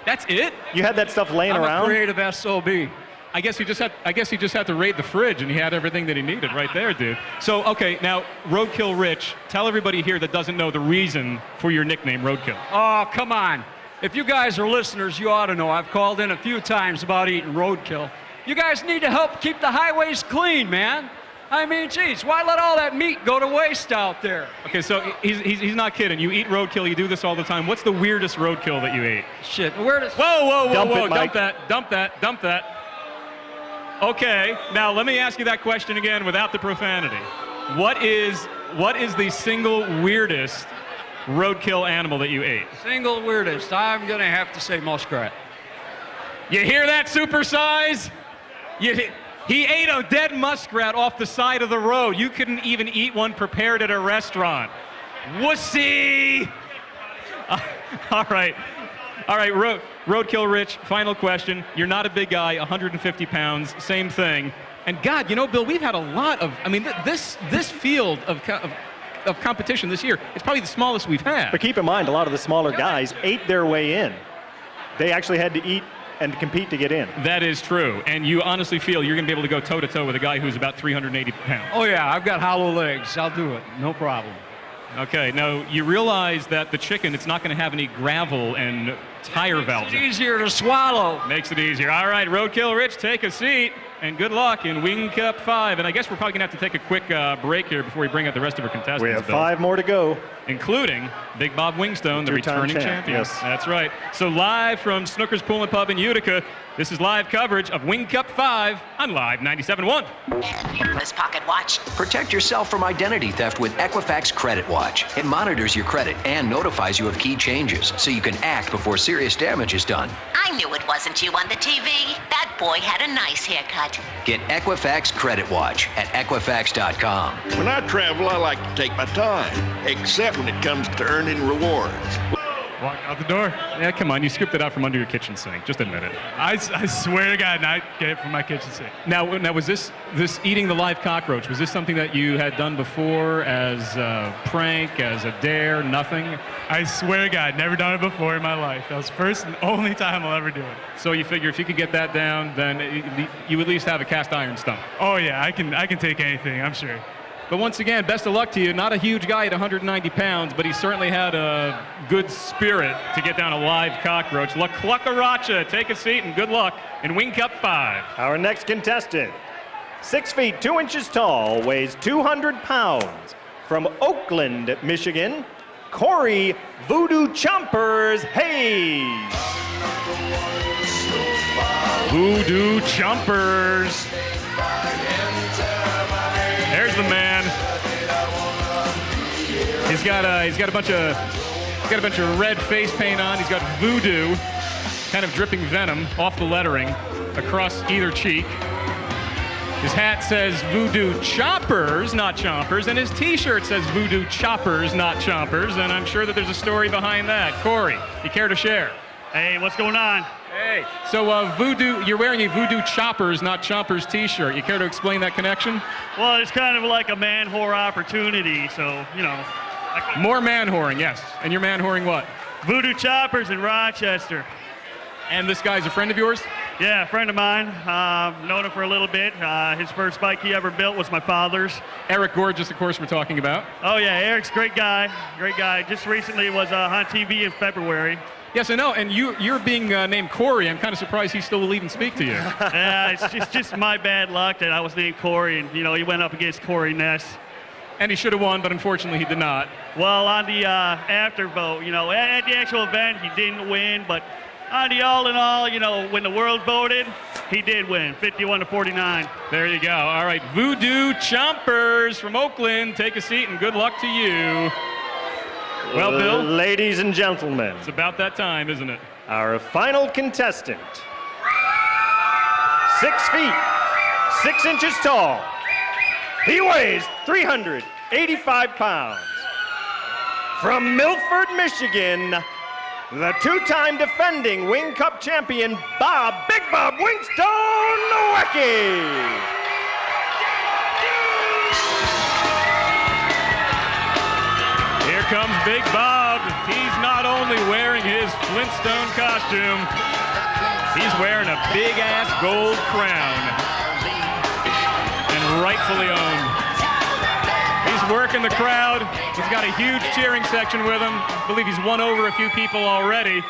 That's it? You had that stuff laying around? I'm a creative SOB. I guess he just had to raid the fridge, and he had everything that he needed right there, dude. So, okay, now, Roadkill Rich, tell everybody here that doesn't know the reason for your nickname, Roadkill. Oh, come on. If you guys are listeners, you ought to know. I've called in a few times about eating roadkill. You guys need to help keep the highways clean, man. I mean, geez, why let all that meat go to waste out there? Okay, so he's not kidding. You eat roadkill. You do this all the time. What's the weirdest roadkill that you ate? Shit, the weirdest. Whoa! Dump that. Okay, now let me ask you that question again without the profanity. What is the single weirdest roadkill animal that you ate? Single weirdest. I'm gonna have to say muskrat. You hear that, supersize? He ate a dead muskrat off the side of the road. You couldn't even eat one prepared at a restaurant. Wussy! All right, Roadkill Rich, final question. You're not a big guy, 150 pounds, same thing. And God, you know, Bill, we've had a lot of, this field of competition this year, it's probably the smallest we've had. But keep in mind, a lot of the smaller guys ate their way in. They actually had to eat and compete to get in. That is true. And you honestly feel you're going to be able to go toe-to-toe with a guy who's about 380 pounds. Oh, yeah, I've got hollow legs. I'll do it. No problem. Okay, now you realize that the chicken, it's not going to have any gravel and tire valves. It's easier to swallow. Makes it easier. All right, Roadkill Rich, take a seat. And good luck in Wing Cup 5. And I guess we're probably going to have to take a quick break here before we bring out the rest of our contestants. We have Bill. 5 more to go. Including Big Bob Wingstone, the returning champion. Yes. That's right. So live from Snooker's Pool and Pub in Utica, this is live coverage of Wing Cup 5 on Live 97.1. This pocket watch. Protect yourself from identity theft with Equifax Credit Watch. It monitors your credit and notifies you of key changes so you can act before serious damage is done. I knew it wasn't you on the TV. That boy had a nice haircut. Get Equifax Credit Watch at Equifax.com. When I travel, I like to take my time, except when it comes to earning rewards. Walked out the door. Yeah, come on. You scooped it out from under your kitchen sink. Just admit it. I swear to God, I get it from my kitchen sink. Now was this eating the live cockroach, was this something that you had done before as a prank, as a dare, nothing? I swear to God, never done it before in my life. That was the first and only time I'll ever do it. So you figure if you could get that down, then you at least have a cast iron stomach. Oh yeah, I can take anything, I'm sure. But once again, best of luck to you. Not a huge guy at 190 pounds, but he certainly had a good spirit to get down a live cockroach. La Cucaracha, take a seat and good luck in Wing Cup 5. Our next contestant, 6 feet 2 inches tall, weighs 200 pounds. From Oakland, Michigan, Corey Voodoo Chompers Hayes. Voodoo Chompers. There's the man. He's got a bunch of red face paint on. He's got voodoo, kind of dripping venom off the lettering across either cheek. His hat says Voodoo Choppers, not Chompers, and his T-shirt says Voodoo Choppers, not Chompers. And I'm sure that there's a story behind that. Corey, you care to share? Hey, what's going on? Hey, so Voodoo, you're wearing a Voodoo Choppers, not Chompers T-shirt. You care to explain that connection? Well, it's kind of like a man whore opportunity, so, you know. More man whoring, yes. And you're man whoring what? Voodoo Choppers in Rochester. And this guy's a friend of yours? Yeah, a friend of mine. Known him for a little bit. His first bike he ever built was my father's. Eric Gorgeous, of course, we're talking about. Oh, yeah, Eric's a great guy. Great guy. Just recently was on TV in February. Yes, I know, and you're being named Corey. I'm kind of surprised he still will even speak to you. Yeah, it's just my bad luck that I was named Corey, and, you know, he went up against Corey Ness. And he should have won, but unfortunately he did not. Well, on the after vote, you know, at the actual event, he didn't win, but on the all in all, you know, when the world voted, he did win, 51-49. There you go. All right, Voodoo Chompers from Oakland, take a seat and good luck to you. Well, Bill? Ladies and gentlemen. It's about that time, isn't it? Our final contestant. 6 feet, 6 inches tall. He weighs 385 pounds. From Milford, Michigan, the two-time defending Wing Cup champion, Big Bob Wingstone Nowacki. Here comes Big Bob. He's not only wearing his Flintstone costume, he's wearing a big-ass gold crown. And rightfully owned. He's working the crowd. He's got a huge cheering section with him. I believe he's won over a few people already.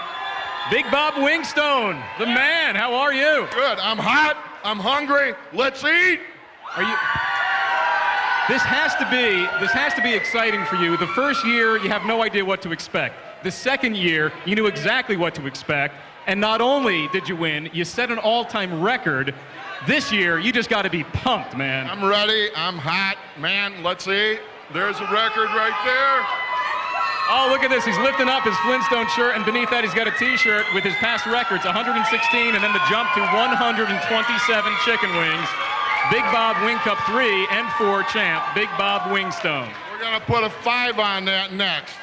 Big Bob Wingstone, the man. How are you? Good. I'm hot. I'm hungry. Let's eat. Are you? This has to be exciting for you. The first year, you have no idea what to expect. The second year, you knew exactly what to expect. And not only did you win, you set an all-time record. This year, you just got to be pumped, man. I'm ready. I'm hot. Man, let's see. There's a record right there. Oh, look at this. He's lifting up his Flintstone shirt, and beneath that, he's got a T-shirt with his past records, 116, and then the jump to 127 chicken wings. Big Bob Wing Cup 3 and 4 champ, Big Bob Wingstone. We're going to put a 5 on that next.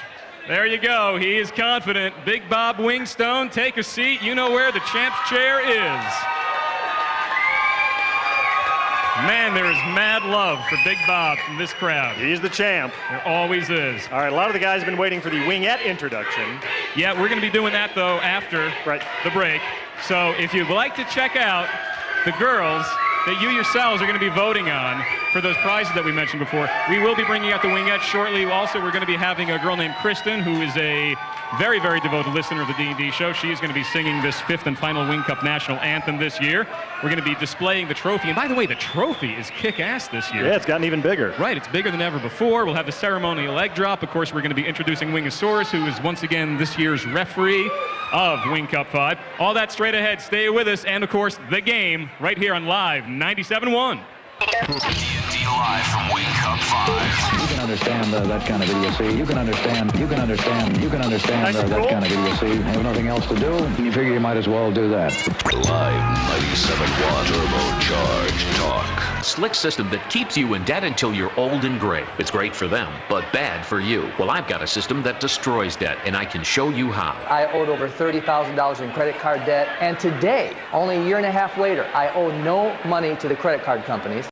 There you go. He is confident. Big Bob Wingstone, take a seat. You know where the champ's chair is. Man, there is mad love for Big Bob from this crowd. He's the champ. There always is. All right, a lot of the guys have been waiting for the wingette introduction. Yeah, we're going to be doing that, though, after the break. So if you'd like to check out the girls that you yourselves are going to be voting on for those prizes that we mentioned before, we will be bringing out the wingettes shortly. Also, we're going to be having a girl named Kristen, who is a very, very devoted listener of the D&D show. She is going to be singing this 5th and final Wing Cup national anthem this year. We're going to be displaying the trophy. And by the way, the trophy is kick-ass this year. Yeah, it's gotten even bigger. Right, it's bigger than ever before. We'll have the ceremonial egg drop. Of course, we're going to be introducing Wingosaurus, who is once again this year's referee of Wing Cup 5. All that straight ahead. Stay with us. And, of course, the game right here on Live 97.1. TNT live from Wing Cup 5. You can understand that kind of idiocy. You can understand that kind of idiocy. You have nothing else to do. You figure you might as well do that. Live 97.1 turbocharged talk. Slick system that keeps you in debt until you're old and gray. It's great for them, but bad for you. Well, I've got a system that destroys debt, and I can show you how. I owed over $30,000 in credit card debt, and today, only a year and a half later, I owe no money to the credit card companies.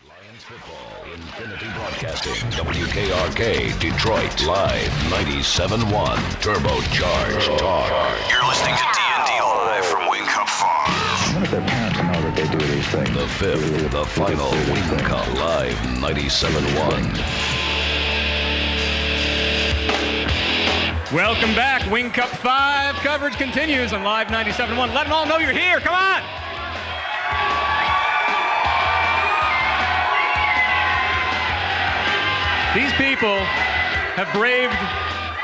Lions football, Infinity Broadcasting, WKRK, Detroit, live 97.1 turbocharged talk. You're listening to TNT live from Wing Cup 5. What if their parents know that they do these things? The fifth, the final Wing Cup live 97.1. Welcome back. Wing Cup 5 coverage continues on Live 97.1. Let them all know you're here. Come on. These people have braved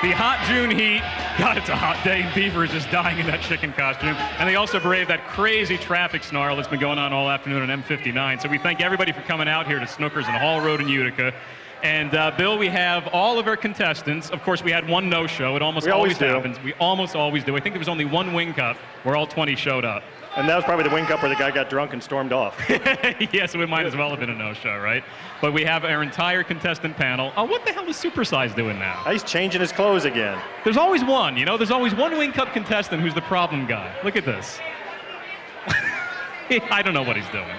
the hot June heat. God, it's a hot day, and Beaver is just dying in that chicken costume. And they also braved that crazy traffic snarl that's been going on all afternoon on M59. So we thank everybody for coming out here to Snooker's on Hall Road in Utica. And Bill, we have all of our contestants. Of course, we had one no-show. It almost always happens. We almost always do. I think there was only one Wing Cup where all 20 showed up. And that was probably the Wing Cup where the guy got drunk and stormed off. Yeah, so it might as well have been a no-show, right? But we have our entire contestant panel. Oh, what the hell is Supersize doing now? He's changing his clothes again. There's always one, you know? There's always one Wing Cup contestant who's the problem guy. Look at this. I don't know what he's doing.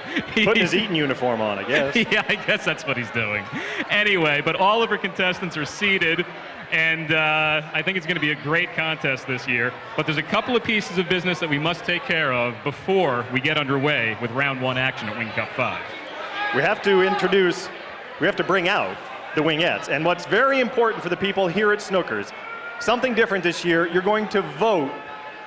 Putting his Eton uniform on, I guess. Yeah, I guess that's what he's doing. Anyway, but all of our contestants are seated, and I think it's going to be a great contest this year. But there's a couple of pieces of business that we must take care of before we get underway with round one action at Wing Cup 5. We have to bring out the wingettes. And what's very important for the people here at Snooker's, something different this year, you're going to vote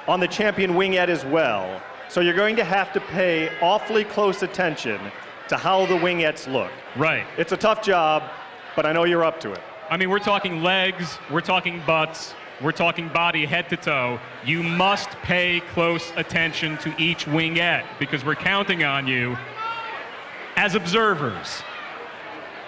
on the champion wingette as well. So you're going to have to pay awfully close attention to how the wingettes look. Right. It's a tough job, but I know you're up to it. I mean, we're talking legs, we're talking butts, we're talking body head to toe. You must pay close attention to each wingette because we're counting on you as observers.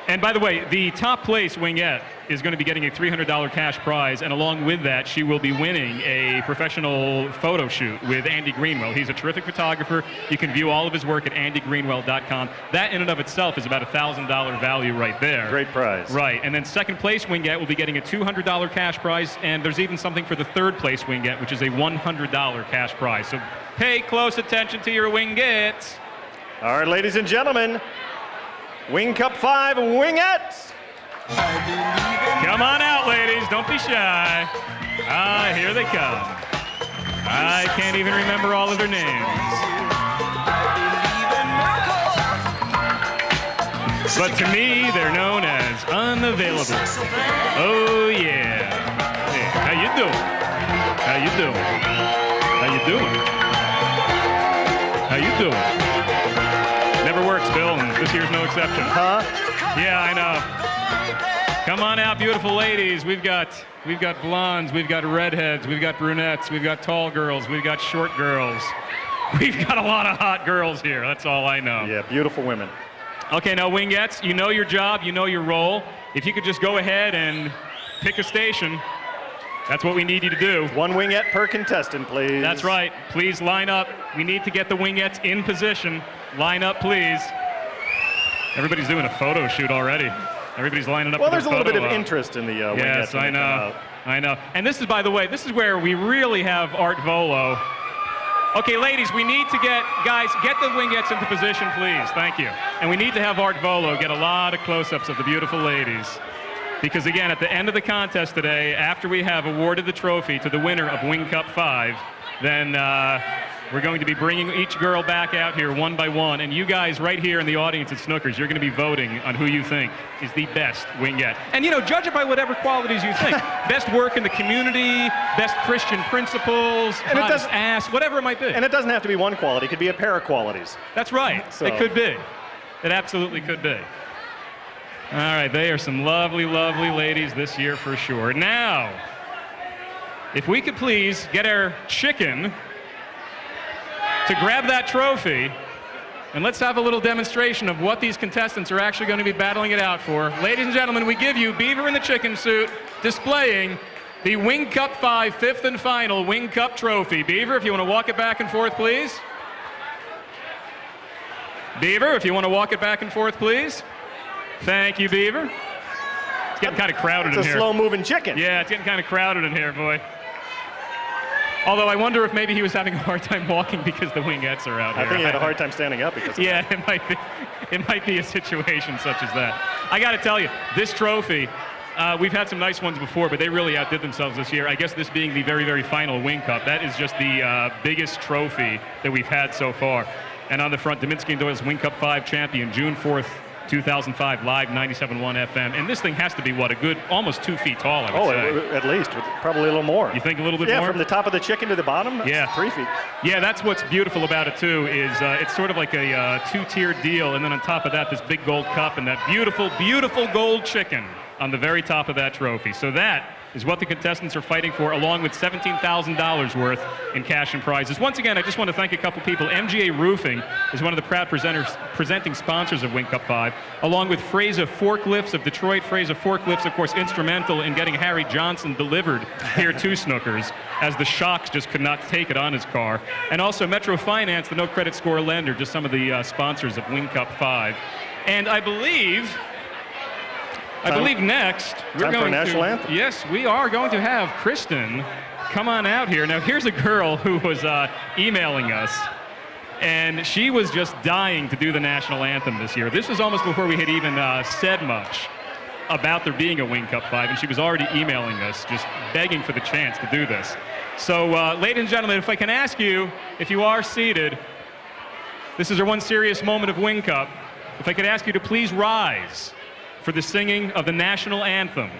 And by the way, the top place wingette is going to be getting a $300 cash prize, and along with that, she will be winning a professional photo shoot with Andy Greenwell. He's a terrific photographer. You can view all of his work at andygreenwell.com. That in and of itself is about a $1,000 value right there. Great prize. Right, and then second place wingette will be getting a $200 cash prize, and there's even something for the third place wingette, which is a $100 cash prize. So pay close attention to your wingettes. All right, ladies and gentlemen, Wing Cup 5 wingettes. Come on out, ladies. Don't be shy. Here they come. I can't even remember all of their names. But to me, they're known as unavailable. Oh, yeah. Hey, how you doing? How you doing? How you doing? How you doing? Never works, Bill, and this year's no exception. Huh? Yeah, I know. Come on out, beautiful ladies. We've got blondes, we've got redheads, we've got brunettes, we've got tall girls, we've got short girls. We've got a lot of hot girls here. That's all I know. Yeah, beautiful women. Okay, now wingettes, you know your job, you know your role. If you could just go ahead and pick a station, that's what we need you to do. One wingette per contestant, please. That's right. Please line up. We need to get the wingettes in position. Line up, please. Everybody's doing a photo shoot already. Everybody's lining up. Well, there's a little bit of interest in the wingettes. Yes, I know. I know. And this is, by the way, this is where we really have Art Vuolo. Okay, ladies, we need to get the wingettes into position, please. Thank you. And we need to have Art Vuolo get a lot of close-ups of the beautiful ladies. Because, again, at the end of the contest today, after we have awarded the trophy to the winner of Wing Cup 5, then we're going to be bringing each girl back out here one by one. And you guys right here in the audience at Snooker's, you're going to be voting on who you think is the best wingette. And, you know, judge it by whatever qualities you think. Best work in the community, best Christian principles, and hottest ass, whatever it might be. And it doesn't have to be one quality. It could be a pair of qualities. That's right. So. It could be. It absolutely could be. All right, they are some lovely, lovely ladies this year for sure. Now, if we could please get our chicken to grab that trophy And let's have a little demonstration of what these contestants are actually going to be battling it out for. Ladies and gentlemen, we give you Beaver in the chicken suit displaying the Wing Cup 5 fifth and final Wing Cup trophy. Beaver, if you want to walk it back and forth, please. Beaver, if you want to walk it back and forth, please. Thank you, Beaver. It's getting kind of crowded in here. It's a slow-moving chicken. Yeah, it's getting kind of crowded in here, boy. Although I wonder if maybe he was having a hard time walking because the wingettes are out here. I think he had a hard time standing up because of yeah, it might be a situation such as that. I got to tell you, this trophy, we've had some nice ones before, but they really outdid themselves this year. I guess this being the very, very final Wing Cup, that is just the biggest trophy that we've had so far. And on the front, Deminski and Doyle's Wing Cup 5 champion, June 4th, 2005, live 97.1 FM. And this thing has to be, what, a good almost 2 feet tall, I would say. At least, probably a little more. You think a little bit more? Yeah, from the top of the chicken to the bottom, that's 3 feet. Yeah, that's what's beautiful about it, too, is it's sort of like a two-tiered deal. And then on top of that, this big gold cup and that beautiful, beautiful gold chicken on the very top of that trophy. So that is what the contestants are fighting for, along with $17,000 worth in cash and prizes. Once again, I just want to thank a couple people. MGA Roofing is one of the proud presenting sponsors of Wing Cup 5, along with Fraser Forklifts of Detroit. Fraser Forklifts, of course, instrumental in getting Harry Johnson delivered here to Snookers, as the shocks just could not take it on his car. And also Metro Finance, the no credit score lender, just some of the sponsors of Wing Cup 5. And I believe next we're going to national anthem. Yes, we are going to have Kristen come on out here. Now here's a girl who was emailing us, and she was just dying to do the national anthem this year. This was almost before we had even said much about there being a Wing Cup 5, and she was already emailing us, just begging for the chance to do this. So, ladies and gentlemen, if I can ask you, if you are seated, this is our one serious moment of Wing Cup. If I could ask you to please rise for the singing of the national anthem,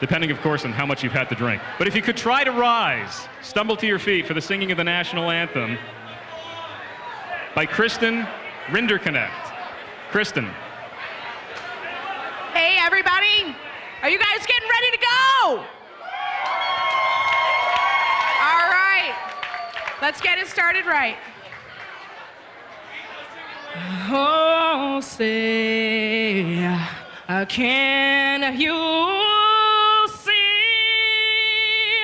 depending, of course, on how much you've had to drink. But if you could try to rise, stumble to your feet for the singing of the national anthem by Kristen Rinderknecht. Kristen. Hey, everybody. Are you guys getting ready to go? All right. Let's get it started right. Oh, say, can you see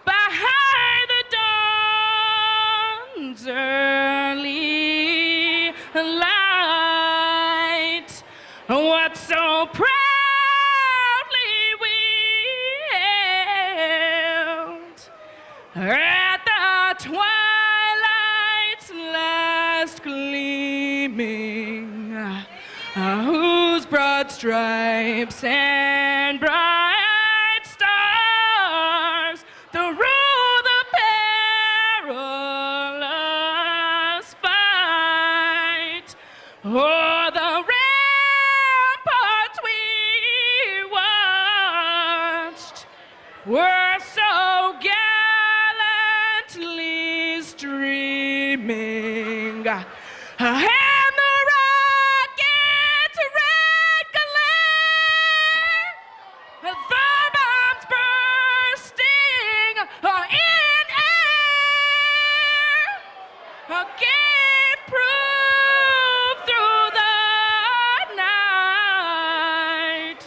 behind the dawn's early light what so proudly we hailed at the twilight's last gleaming, whose broad stripes and bright stars through the perilous fight o'er the ramparts we watched were so gallantly streaming. And the rocket's red glare, the bombs bursting in air, gave proof through the night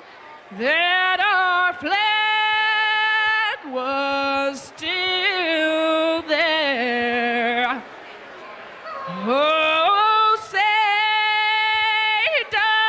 that our flag was still there. Oh, say does